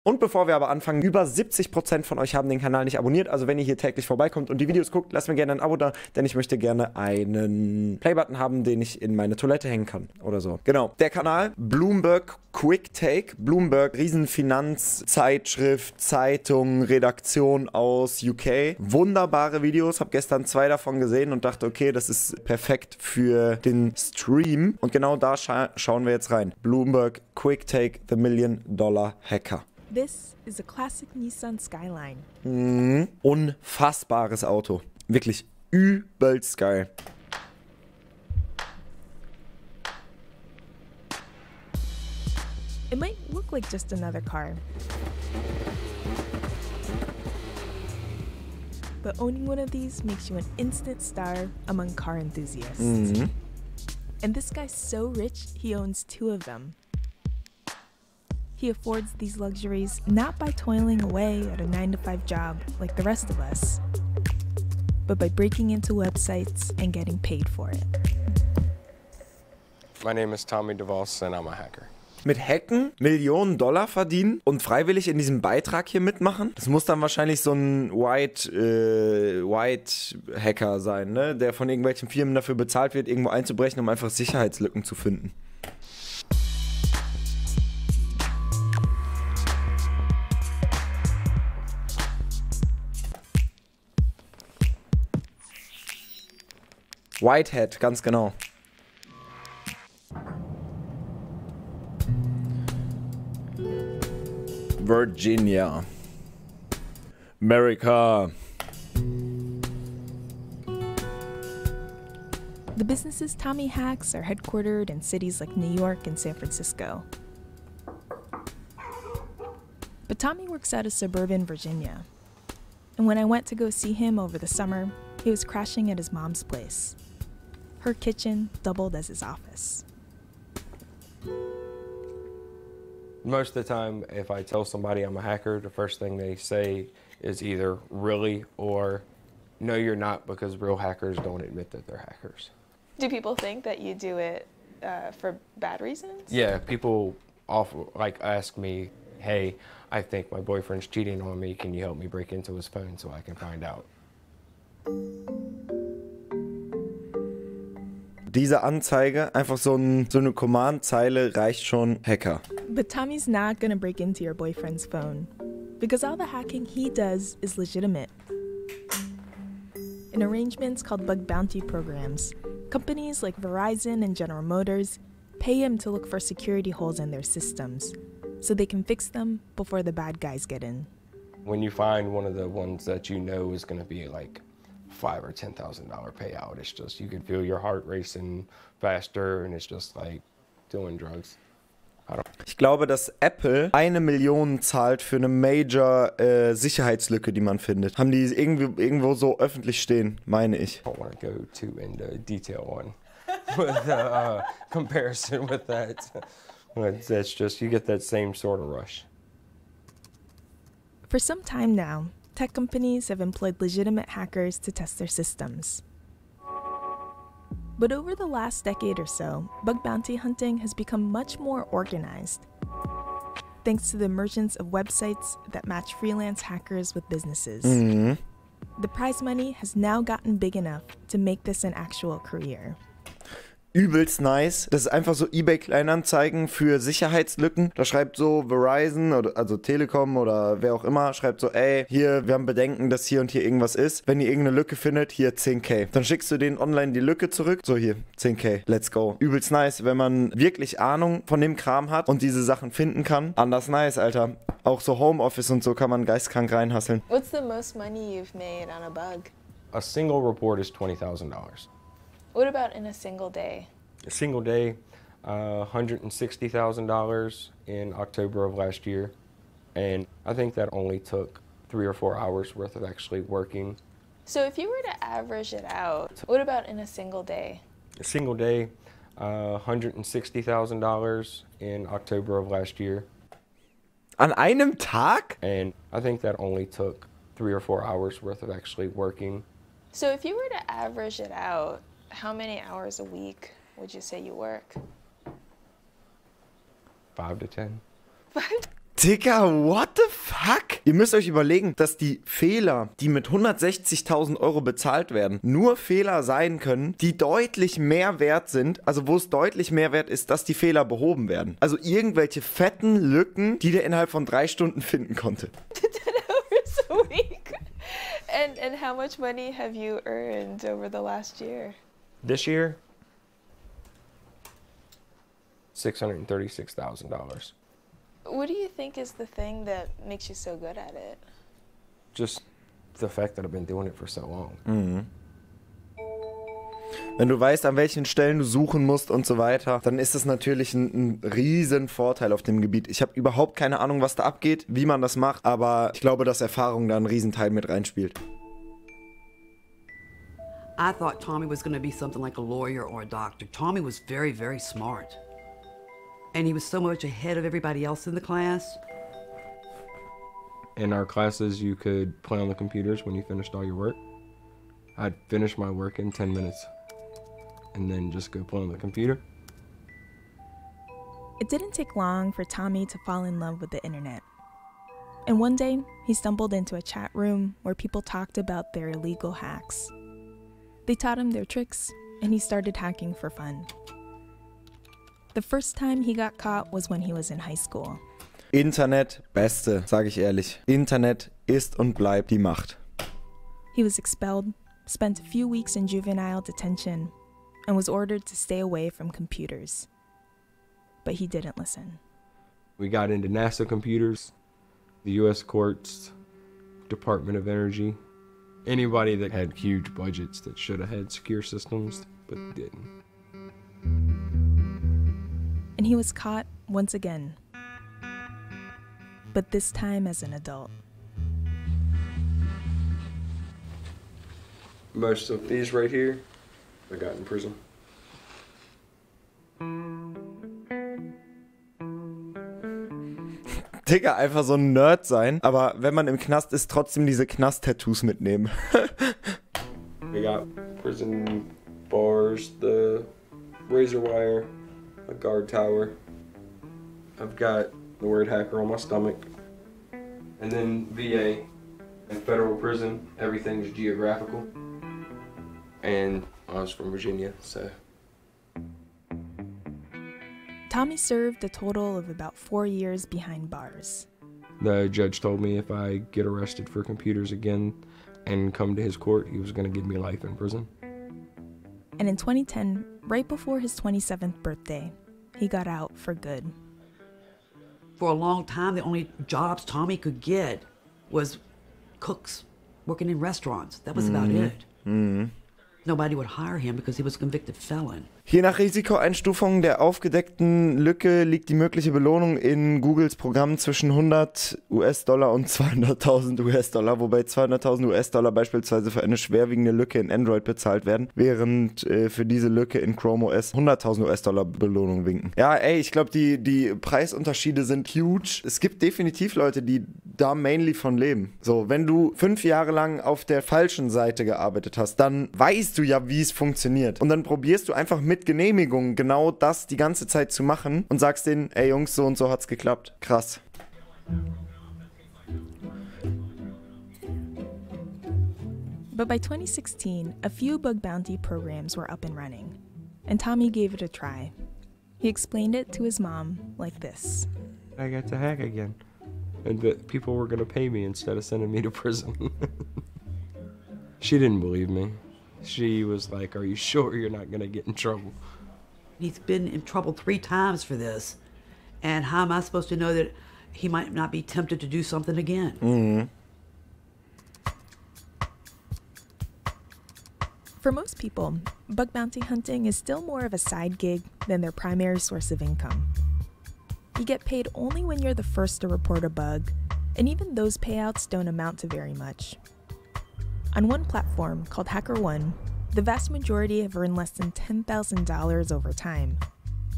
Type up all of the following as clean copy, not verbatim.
Und bevor wir aber anfangen, über 70% von euch haben den Kanal nicht abonniert. Also wenn ihr hier täglich vorbeikommt und die Videos guckt, lasst mir gerne ein Abo da, denn ich möchte gerne einen Playbutton haben, den ich in meine Toilette hängen kann oder so. Genau. Der Kanal Bloomberg Quick Take. Bloomberg, Riesenfinanzzeitschrift, Zeitung, Redaktion aus UK. Wunderbare Videos. Habe gestern 2 davon gesehen und dachte, okay, das ist perfekt für den Stream. Und genau da schauen wir jetzt rein. Bloomberg Quick Take, the $1 Million Hacker. This is a classic Nissan Skyline. Unfassbares Auto. Wirklich übelst geil. It might look like just another car. But owning one of these makes you an instant star among car enthusiasts. And this guy's so rich, he owns 2 of them. He affords these luxuries not by toiling away at a 9-to-5 job like the rest of us, but by breaking into websites and getting paid for it. My name is Tommy DeVos and I'm a hacker. Mit Hacken Millionen Dollar verdienen und freiwillig in diesem Beitrag hier mitmachen? Das muss dann wahrscheinlich so ein White Hacker sein, ne? Der von irgendwelchen Firmen dafür bezahlt wird, irgendwo einzubrechen, um einfach Sicherheitslücken zu finden. Whitehead, ganz genau. Virginia. America. The businesses Tommy hacks are headquartered in cities like New York and San Francisco. But Tommy works out of suburban Virginia. And when I went to go see him over the summer, he was crashing at his mom's place. Her kitchen doubled as his office. Most of the time, if I tell somebody I'm a hacker, the first thing they say is either really or no, you're not, because real hackers don't admit that they're hackers. Do people think that you do it for bad reasons? Yeah, people ask me, hey, I think my boyfriend's cheating on me. Can you help me break into his phone so I can find out? Diese Anzeige, einfach so eine Command-Zeile reicht schon Hacker. But Tommy's not gonna break into your boyfriend's phone, because all the hacking he does is legitimate. In arrangements called bug bounty programs, companies like Verizon and General Motors pay him to look for security holes in their systems, so they can fix them before the bad guys get in. When you find one of the ones that you know is going to be like $5,000 or $10,000 payout, it's just, you can feel your heart racing faster and it's just like doing drugs. Ich glaube, dass Apple 1 Million zahlt für eine Major Sicherheitslücke, die man findet. Haben die irgendwo so öffentlich stehen, meine ich. I don't want to go too into detail on with comparison with that. That's just, you get that same sort of rush. For some time now, tech companies have employed legitimate hackers to test their systems. But over the last decade or so, bug bounty hunting has become much more organized, thanks to the emergence of websites that match freelance hackers with businesses. The prize money has now gotten big enough to make this an actual career. Übelst nice. Das ist einfach so eBay-Kleinanzeigen für Sicherheitslücken. Da schreibt so Verizon, also Telekom oder wer auch immer, schreibt so, ey, hier, wir haben Bedenken, dass hier und hier irgendwas ist. Wenn ihr irgendeine Lücke findet, hier 10.000. Dann schickst du denen online die Lücke zurück. So, hier, 10.000, let's go. Übelst nice, wenn man wirklich Ahnung von dem Kram hat und diese Sachen finden kann. Anders nice, Alter. Auch so Homeoffice und so kann man geistkrank reinhasseln. What's the most money you've made on a bug? A single report is $20,000. What about in a single day? A single day, $160,000 in October of last year. And I think that only took 3 or 4 hours worth of actually working. So if you were to average it out, what about in a single day? A single day, $160,000 in October of last year. An einem Tag? And I think that only took 3 or 4 hours worth of actually working. So if you were to average it out, how many hours a week would you say you work? 5 to 10. Digga, what the fuck? Ihr müsst euch überlegen, dass die Fehler, die mit 160.000 Euro bezahlt werden, nur Fehler sein können, die deutlich mehr wert sind, also wo es deutlich mehr wert ist, dass die Fehler behoben werden. Also irgendwelche fetten Lücken, die der innerhalb von 3 Stunden finden konnte. 10 hours a week. And how much money have you earned over the last year? This year, $636,000. What do you think is the thing that makes you so good at it? Just the fact that I've been doing it for so long. Mhm. Wenn du weißt, an welchen Stellen du suchen musst und so weiter, dann ist es natürlich ein riesen Vorteil auf dem Gebiet. Ich habe überhaupt keine Ahnung, was da abgeht, wie man das macht, aber ich glaube, dass Erfahrung da einen riesen Teil mit reinspielt. I thought Tommy was going to be something like a lawyer or a doctor. Tommy was very, very smart. And he was so much ahead of everybody else in the class. In our classes, you could play on the computers when you finished all your work. I'd finish my work in 10 minutes and then just go play on the computer. It didn't take long for Tommy to fall in love with the internet. And one day, he stumbled into a chat room where people talked about their illegal hacks. They taught him their tricks, and he started hacking for fun. The first time he got caught was when he was in high school. Internet, Beste, sage ich ehrlich. Internet ist und bleibt die Macht. He was expelled, spent a few weeks in juvenile detention, and was ordered to stay away from computers. But he didn't listen. We got into NASA computers, the U.S. courts, Department of Energy, anybody that had huge budgets that should have had secure systems but didn't. And he was caught once again, but this time as an adult. Most of these right here, I got in prison. Digga, einfach so ein Nerd sein, aber wenn man im Knast ist, trotzdem diese Knast-Tattoos mitnehmen. I got prison bars, the razor wire, a guard tower. I've got the word hacker on my stomach. And then VA and federal prison, everything's geographical. And I was from Virginia, so. Tommy served a total of about 4 years behind bars. The judge told me if I get arrested for computers again and come to his court, he was going to give me life in prison. And in 2010, right before his 27th birthday, he got out for good. For a long time, the only jobs Tommy could get was cooks working in restaurants. That was about it. Nobody would hire him because he was a convicted felon. Hier nach Risikoeinstufung der aufgedeckten Lücke liegt die mögliche Belohnung in Googles Programm zwischen 100 US-Dollar und 200.000 US-Dollar, wobei 200.000 US-Dollar beispielsweise für eine schwerwiegende Lücke in Android bezahlt werden, während für diese Lücke in Chrome OS 100.000 US-Dollar Belohnung winken. Ja, ey, ich glaube, die Preisunterschiede sind huge. Es gibt definitiv Leute, die da mainly von leben. So, wenn du 5 Jahre lang auf der falschen Seite gearbeitet hast, dann weißt du ja, wie es funktioniert. Und dann probierst du einfach mit Genehmigung genau das die ganze Zeit zu machen und sagst denen, ey Jungs, so und so hat's geklappt. Krass. But by 2016, a few bug bounty programs were up and running, and Tommy gave it a try. He explained it to his mom like this. I got to hack again. And that people were going to pay me instead of sending me to prison. She didn't believe me. She was like, are you sure you're not going to get in trouble? He's been in trouble 3 times for this. And how am I supposed to know that he might not be tempted to do something again? For most people, bug bounty hunting is still more of a side gig than their primary source of income. You get paid only when you're the first to report a bug, and even those payouts don't amount to very much. On one platform, called HackerOne, the vast majority have earned less than $10,000 over time.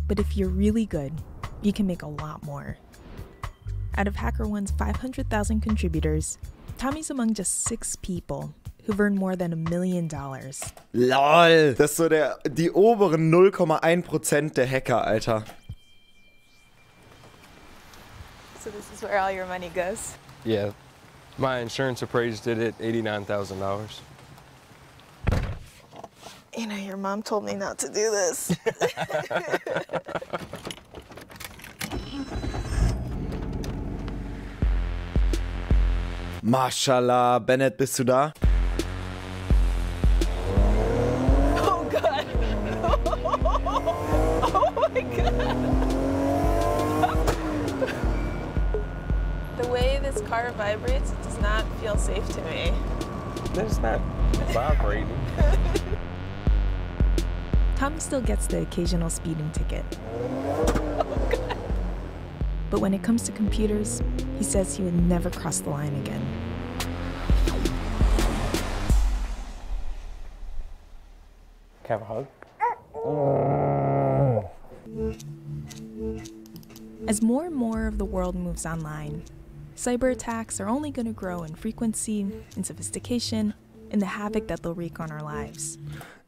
But if you're really good, you can make a lot more. Out of HackerOne's 500,000 contributors, Tommy's among just 6 people who've earned more than $1 million. LOL! Das ist so die oberen 0,1% der Hacker, Alter. So this is where all your money goes. Yeah. My insurance appraised it at $89,000. You know, your mom told me not to do this. Mashallah, Bennett, bist du da? Oh God. Oh my God. The way this car vibrates does not feel safe to me. It's not vibrating. Tommy still gets the occasional speeding ticket. But when it comes to computers, he says he would never cross the line again. Can I have a hug? As more and more of the world moves online, cyber attacks are only going to grow in frequency, in sophistication, in the havoc that they'll wreak on our lives.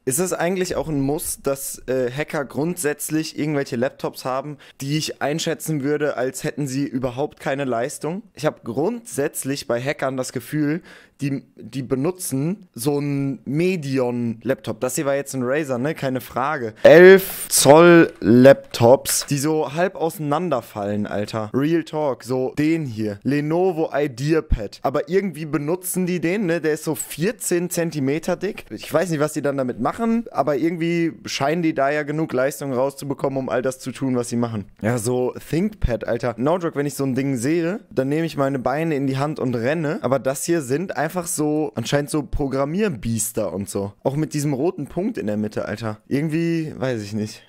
Ist es eigentlich auch ein Muss, dass Hacker grundsätzlich irgendwelche Laptops haben, die ich einschätzen würde, als hätten sie überhaupt keine Leistung? Ich habe grundsätzlich bei Hackern das Gefühl, die benutzen so einen Medion-Laptop. Das hier war jetzt ein Razer, ne? Keine Frage. 11 Zoll Laptops, die so halb auseinanderfallen, Alter. Real Talk, so den hier. Lenovo IdeaPad. Aber irgendwie benutzen die den, ne? Der ist so 14 Zentimeter dick. Ich weiß nicht, was die dann damit machen, aber irgendwie scheinen die da ja genug Leistung rauszubekommen, um all das zu tun, was sie machen. Ja, so ThinkPad, Alter. No joke, wenn ich so ein Ding sehe, dann nehme ich meine Beine in die Hand und renne. Aber das hier sind einfach so, anscheinend so Programmierbiester und so. Auch mit diesem roten Punkt in der Mitte, Alter. Irgendwie, weiß ich nicht.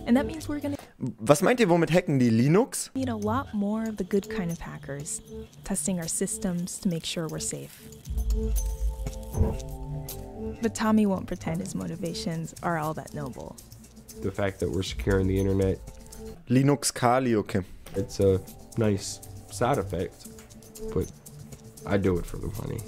And that means we're gonna Was meint ihr, womit hacken die? Linux? need a lot more of the good kind of hackers, testing our systems to make sure we're safe. But Tommy won't pretend his motivations are all that noble. The fact that we're securing the internet, Linux Kali, okay. it's a nice side effect, but I do it for the money.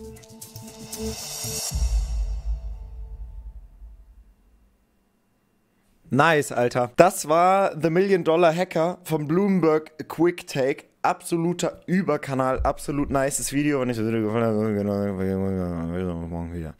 Nice, Alter. Das war The $1 Million Hacker von Bloomberg Quick Take. Absoluter Überkanal, absolut nices Video. Wenn euch das Video gefallen hat, morgen wieder.